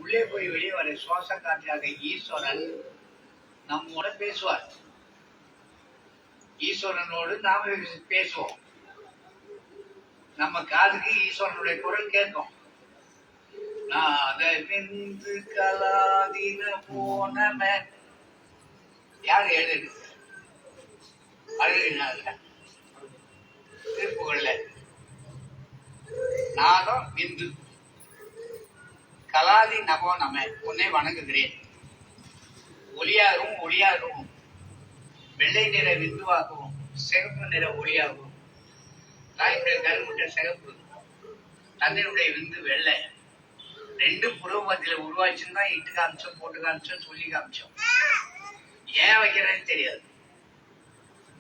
உள்ளே போய் வெளியே வர சுவாச காற்றாக ஈஸ்வரன் நம்மோட பேசுவார். ஈஸ்வரனோடு நாம பேசுவோம். நம்ம காதுக்கு ஈஸ்வரனுடைய குரல் கேட்கும். நாதவிந்து கலாதின போனம யார் எழுது அழுகினால திருப்புகள்ல நாதம் விந்து கலாதி நபோ நம உன்னை வணங்குகிறேன். ஒளியாகவும் ஒளியாகவும் வெள்ளை நிற விந்துவாகவும் சிகப்பு நிற ஒளியாகவும் தாயினுடைய கருமுட்ட சிகப்பு தந்தையுடைய விந்து வெள்ளை ரெண்டு புறமத்தில உருவாச்சுன்னு தான் இட்டு காமிச்சோம், போட்டு காமிச்சோம், சொல்லி காமிச்சோம். ஏன் வைக்கிறேன்னு தெரியாது,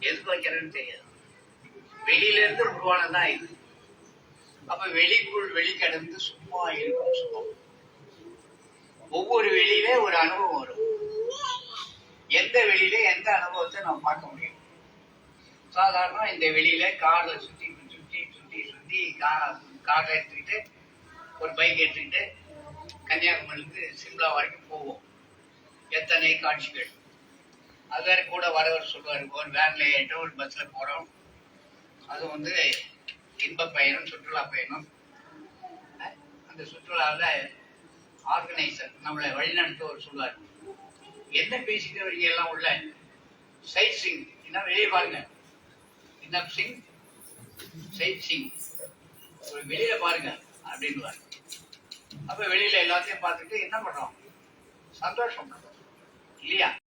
எதுக்கு வைக்கிறேன்னு தெரியாது. வெளியில இருந்து உருவானதான் இது. அப்ப வெளிக்குள் வெளி கடந்து சும்மா இருக்கும். சும்மா ஒவ்வொரு வெளியிலே ஒரு அனுபவம் வரும். எந்த வெளியில எந்த அனுபவத்தை நம்ம பார்க்க முடியும்? சாதாரண இந்த வெளியில கார்ல சுத்தி சுத்தி சுத்தி சுத்தி காரை எடுத்துக்கிட்டு ஒரு பைக் எடுத்துக்கிட்டு கன்னியாகுமரிக்கு சிம்லா வரைக்கும் போவோம். எத்தனை காட்சிகள். அது கூட வரவர் சொல்லுவார், ஒரு வேன்ல ஏற்றோம், ஒரு பஸ்ல போறோம். அது இன்ப பயணம், சுற்றுலா பயணம். அந்த சுற்றுலாவில் ஆர்கனைசர் நம்மளை வழிநடத்துவர் சொல்லுவார், என்ன பேசிட்டு வரீங்க எல்லாம் உள்ள சைட் சிங், என்ன வெளியே பாருங்க, என்ன சிங் சைட் சிங், ஒரு வெளியில பாருங்க அப்படின்வார். அப்ப வெளியில எல்லாத்தையும் பார்த்துட்டு என்ன பண்றோம்? சந்தோஷம் இல்லையா?